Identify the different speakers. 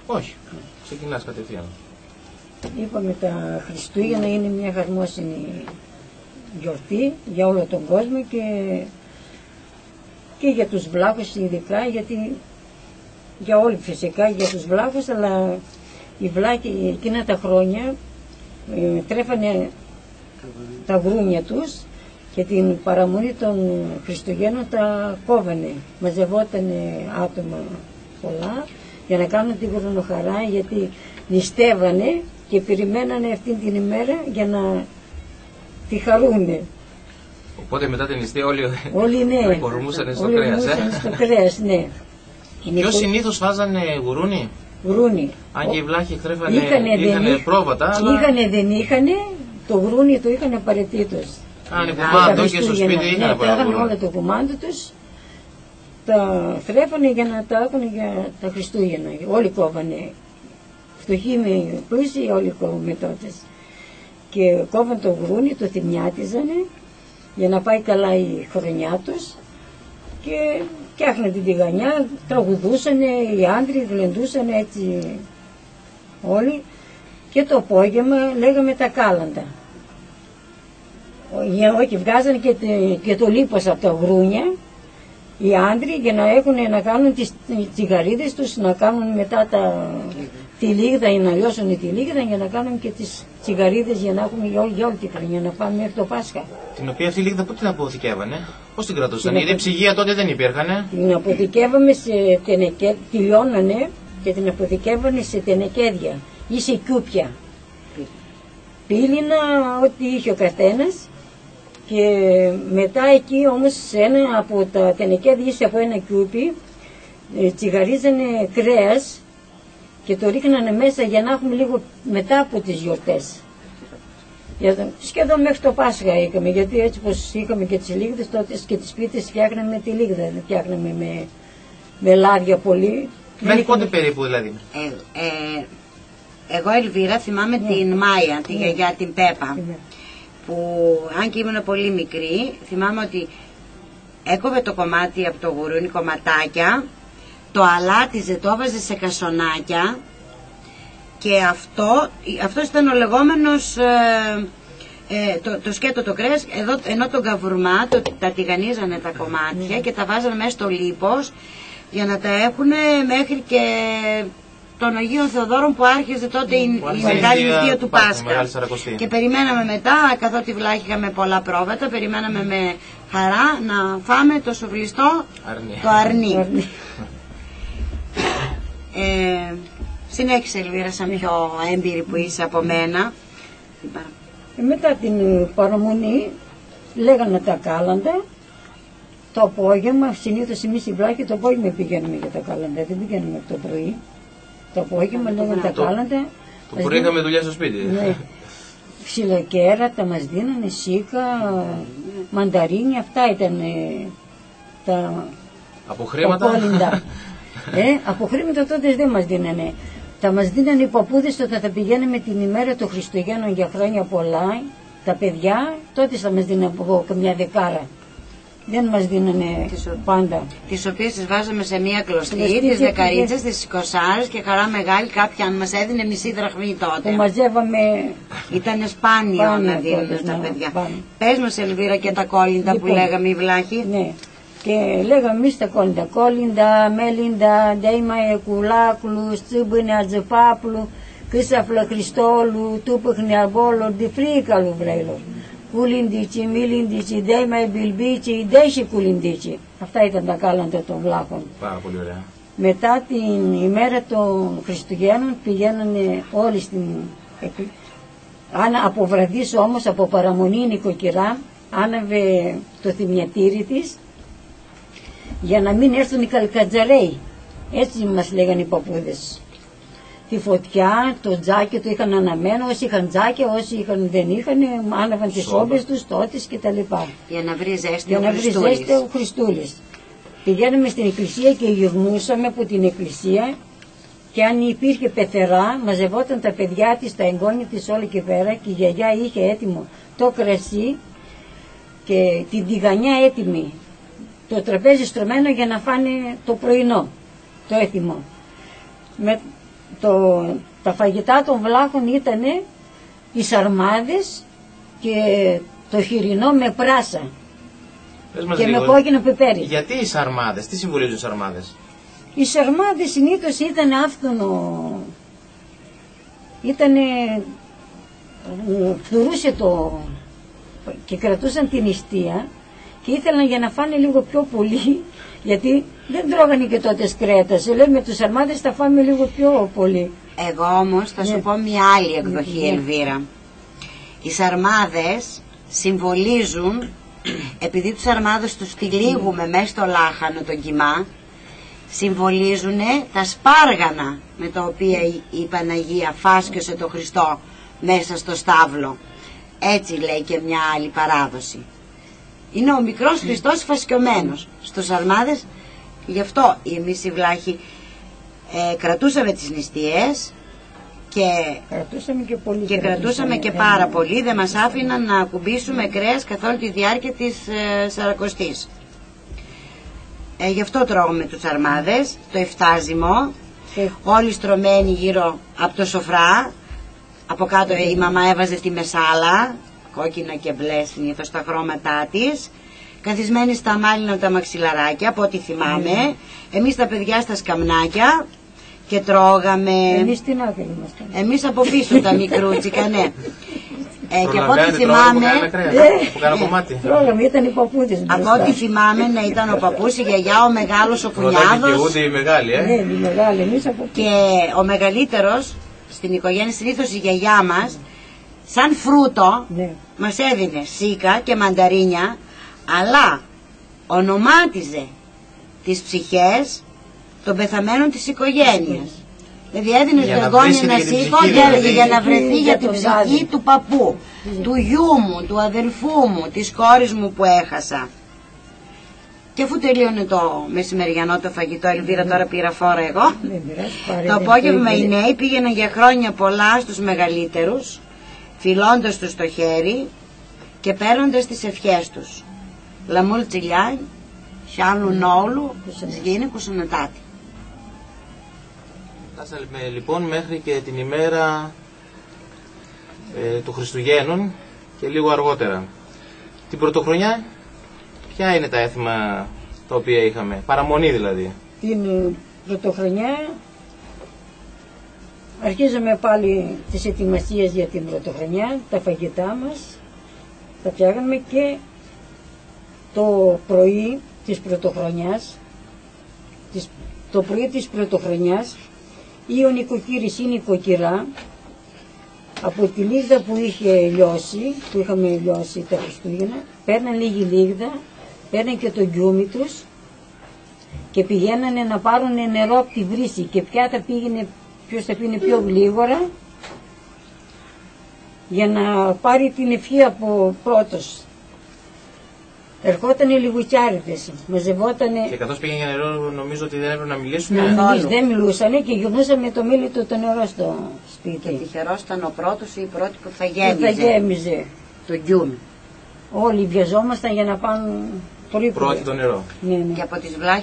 Speaker 1: Όχι, ξεκινάς κατευθείαν.
Speaker 2: Είπαμε τα Χριστούγεννα είναι μια χαρμόσυνη γιορτή για όλο τον κόσμο και για τους βλάχους ειδικά, γιατί για όλοι φυσικά, για τους βλάχους, αλλά οι βλάχοι εκείνα τα χρόνια τρέφανε τα γρούνια τους και την παραμονή των Χριστουγέννων τα κόβανε. Μαζευότανε άτομα πολλά για να κάνουν την χρονοχαρά, γιατί νηστεύανε και περιμένανε αυτήν την ημέρα για να τη χαρούνε.
Speaker 1: Οπότε μετά την νηστεία
Speaker 2: όλοι ναι,
Speaker 1: κορμούσανε στο κρέας.
Speaker 2: Στο κρέας, ναι.
Speaker 1: Ποιο συνήθως βάζανε γουρούνι?
Speaker 2: Γουρούνι.
Speaker 1: Αν και οι βλάχοι είχανε πρόβατα.
Speaker 2: Είχανε, δεν είχανε, το γουρούνι το είχαν απαραίτητος.
Speaker 1: Αν κουμάντο και στο σπίτι είχαν
Speaker 2: πολλά γουρούνι. Είχαν όλο το κουμάντο τους, τα θρέφανε για να τα έχουν για τα Χριστούγεννα. Όλοι κόβανε. Φτωχοί με πλούσιοι, όλοι κόβαμε τότε. Και κόβαν το γουρούνι, το θυμιάτιζανε για να πάει καλά η χρονιά τους και φτιάχναν την τηγανιά, τραγουδούσανε οι άντρες, γλεντούσανε έτσι όλοι και το απόγευμα λέγαμε τα κάλαντα. Όχι, βγάζανε και το λίπος από τα γρούνια οι άντροι για να έχουν να κάνουν τις τσιγαρίδες τους, να κάνουν μετά τη λίγδα ή να λιώσουν τη λίγδα για να κάνουν και τις τσιγαρίδες για να έχουμε για όλη τη χρονιά, να πάμε μέχρι το Πάσχα.
Speaker 1: Την οποία αυτή λίγδα πού την αποθηκεύανε, πώς την κρατούσαν? Γιατί ψυγεία τότε δεν υπήρχανε.
Speaker 2: Την αποθηκεύαμε σε τενεκέδια, τη λιώνανε και την αποθηκεύανε σε τενεκέδια ή σε κιούπια. Πύληνα ό,τι είχε ο καθένας και μετά εκεί όμως σε ένα από τα τενεκέδια ή σε από ένα κιούπι τσιγαρίζανε κρέας και το ρίχνανε μέσα για να έχουμε λίγο μετά από τις γιορτές. Σχεδόν μέχρι το Πάσχα είχαμε, γιατί έτσι πως είχαμε και τις λίγδες τότε και τις πίτες φτιάχναμε με τη λίγδα, δεν φτιάχναμε με λάδια πολύ.
Speaker 1: Μέχρι πότε περίπου δηλαδή?
Speaker 3: Εγώ Ελβίρα θυμάμαι την Μάια, τη γιαγιά την Πέπα, που αν και ήμουν πολύ μικρή, θυμάμαι ότι έκοβε το κομμάτι από το γουρούνι κομματάκια, το αλάτιζε, το έβαζε σε κασονάκια και αυτός ήταν ο λεγόμενος το σκέτο το κρέας, ενώ το καβουρμά τα τηγανίζανε τα κομμάτια και τα βάζανε μέσα στο λίπος για να τα έχουν μέχρι και των Αγίων Θεοδόρων που άρχιζε τότε η μεγάλη νηστεία του Πάσχα. Και περιμέναμε μετά, καθότι βλάχοι είχαμε πολλά πρόβατα, περιμέναμε με χαρά να φάμε το σουβλιστό το αρνί. Συνέχισε Ελβίρα, σαν πιο έμπειρη που είσαι από μένα.
Speaker 2: Μετά την παραμονή λέγανε τα κάλαντα. Το απόγευμα, συνήθως εμείς οι βλάχοι το απόγευμα πηγαίνουμε για τα κάλαντα, δεν πηγαίνουμε το πρωί. Το απόγευμα λέγανε τα κάλαντα.
Speaker 1: Το πρωί είχαμε δουλειά στο σπίτι.
Speaker 2: Ναι. Ξυλοκέρατα μας δίνανε, σίκα, μανταρίνι, αυτά ήταν τα κόλλιντα. Από χρήματα τότε δεν μας δίνανε. Τα μας δίνανε οι παππούδες όταν θα πηγαίναμε την ημέρα των Χριστουγέννων για χρόνια πολλά, τα παιδιά, τότε θα μας δίνανε από καμιά δεκάρα. Δεν μας δίνανε πάντα.
Speaker 3: Τις οποίες τις βάζαμε σε μία κλωστή, τις δεκαρίτσες, τις 20 και χαρά μεγάλη κάποια αν μας έδινε μισή δραχμή τότε.
Speaker 2: Το μαζεύαμε.
Speaker 3: Ήταν σπάνιο να δίνουν στα παιδιά. Πες μας Ελβίρα και τα κόλλιντα που λέγαμε οι βλάχοι.
Speaker 2: Ναι. Και λέγαμε εμείς τα κόλλιντα. Κόλλιντα, μέλιντα, ντέιμα εκουλάκλου, τσίμπινε ατζεπάπλου, κρίσαφλα Χριστόλου, τούπιχνε αρβόλο, διφρίκαλου βρέλο. Κουλιντίτσι, μιλιντίτσι, ντέιμα εμπιλμπίτσι, ντέισι κουλιντίτσι. Αυτά ήταν τα κάλαντα των βλάχων.
Speaker 1: Πάρα πολύ ωραία.
Speaker 2: Μετά την ημέρα των Χριστουγέννων πηγαίνανε όλοι στην... Αν από βραδύς όμως, από παραμονή η νοικοκυρά, άναβε το θυμιατήρι της για να μην έρθουν οι καλκατζαρέοι. Έτσι μας λέγανε οι παππούδες. Τη φωτιά, το τζάκι το είχαν αναμένο, όσοι είχαν τζάκια, όσοι δεν είχαν, άναβαν τις όμπες τους, τότες κτλ.
Speaker 3: Για να βρει ζέστη
Speaker 2: ο Χριστούλης. Πηγαίναμε στην εκκλησία και γυρνούσαμε από την εκκλησία και αν υπήρχε πεθερά, μαζευόταν τα παιδιά της, τα εγγόνια της όλη και πέρα και η γιαγιά είχε έτοιμο το κρασί και την τηγανιά έτοιμη, το τραπέζι στρωμένο για να φάνε το πρωινό, το έτοιμο. με τα φαγητά των βλάχων ήταν οι σαρμάδες και το χοιρινό με πράσα και με κόκκινο πιπέρι.
Speaker 1: Γιατί οι σαρμάδες, τι συμβολίζουν οι σαρμάδες?
Speaker 2: Οι σαρμάδες συνήθως ήταν άφθονο, φθουρούσε και κρατούσαν την νηστεία και ήθελαν για να φάνε λίγο πιο πολύ, γιατί δεν τρώγανε και τότε σκρέτα. Σε λέει με τους σαρμάδες θα φάμε λίγο πιο πολύ.
Speaker 3: Εγώ όμως θα σου πω μια άλλη εκδοχή, Ελβίρα. Οι σαρμάδες συμβολίζουν, επειδή τους σαρμάδες τους τυλίγουμε μέσα στο λάχανο τον κιμά, συμβολίζουν τα σπάργανα με τα οποία η Παναγία φάσκωσε το Χριστό μέσα στο στάβλο. Έτσι λέει και μια άλλη παράδοση. Είναι ο μικρός Χριστός φασκιωμένος στους σαρμάδες. Γι' αυτό εμείς οι βλάχοι κρατούσαμε τις νηστείες και κρατούσαμε και πάρα πολύ. Δεν μας άφηναν να ακουμπήσουμε κρέας καθ' όλη τη διάρκεια της Σαρακοστής. Γι' αυτό τρώγουμε τους σαρμάδες, το εφτάζιμο, όλοι στρωμένοι γύρω από το σοφρά. Από κάτω η μαμά έβαζε τη μεσάλα, κόκκινα και μπλε συνήθως τα χρώματά της, καθισμένοι στα μάλινα τα μαξιλαράκια, από ό,τι θυμάμαι, εμείς τα παιδιά στα σκαμνάκια και τρώγαμε.
Speaker 2: Εμείς την άκρη ήμασταν.
Speaker 3: Εμείς από πίσω τα μικρούτσικα, ναι. Και από ό,τι θυμάμαι.
Speaker 2: Τρώγαμε, ήταν οι παππούδες.
Speaker 3: Από ό,τι θυμάμαι να ήταν ο παππούς, η γιαγιά, ο μεγάλος, ο κουνιάδος.
Speaker 1: Και οι μεγάλοι,
Speaker 2: Ναι, οι μεγάλοι, εμείς από πίσω.
Speaker 3: Και ο μεγαλύτερος στην οικογένεια, συνήθως η γιαγιά μας, σαν φρούτο, μας έδινε σίκα και μανταρίνια, αλλά ονομάτιζε τις ψυχές των πεθαμένων της οικογένειας. Δηλαδή έδινε στο εγγόνι ένα σίκο και έλεγε για να βρεθεί για την ψυχή του παππού, του γιού μου, του αδελφού μου, της κόρης μου που έχασα. Και αφού τελείωνε το μεσημεριανό το φαγητό, Ελβίρα, τώρα πήρα φόρα εγώ. Το απόγευμα οι νέοι πήγαιναν για χρόνια πολλά στους μεγαλύτερους, φιλώντας τους το χέρι και παίρνοντας τις ευχές τους. Λαμούλ τσιλιάι, χιάνου νόλου, σγίνη κουσουνατάτη.
Speaker 1: Φτάσαμε λοιπόν μέχρι και την ημέρα του Χριστουγέννων και λίγο αργότερα. Την πρωτοχρονιά, ποια είναι τα έθιμα τα οποία είχαμε, παραμονή δηλαδή?
Speaker 2: Την πρωτοχρονιά αρχίζαμε πάλι τις ετοιμασίες για την πρωτοχρονιά, τα φαγητά μας, τα φτιάχναμε και το πρωί της πρωτοχρονιάς, το πρωί της πρωτοχρονιάς, ή ο νοικοκύρης ή η νοικοκυρά, από τη λίγδα που είχε λιώσει, που είχαμε λιώσει τα Χριστούγεννα, παίρναν λίγη λίγδα, παίρναν και το γκιούμι τους και πηγαίνανε να πάρουν νερό από τη βρύση και ποιος θα πίνει πιο γλίγορα για να πάρει την ευχή από πρώτος. Ερχότανε λιγουτσάριδες, μαζευότανε.
Speaker 1: Και καθώς πήγαινε για νερό, νομίζω ότι δεν έπρεπε να μιλήσουν.
Speaker 2: Εμείς δεν μιλούσανε και γυρνούσαμε το μήλιτο το νερό στο σπίτι.
Speaker 3: Και τυχερός ήταν ο πρώτος ή η πρώτη που θα
Speaker 2: γέμιζε.
Speaker 3: Το γκιούμι.
Speaker 2: Όλοι βιαζόμασταν για να πάνε πολύ
Speaker 1: πρώτη το νερό.
Speaker 2: Ναι, ναι.
Speaker 3: Και από τις βλάχες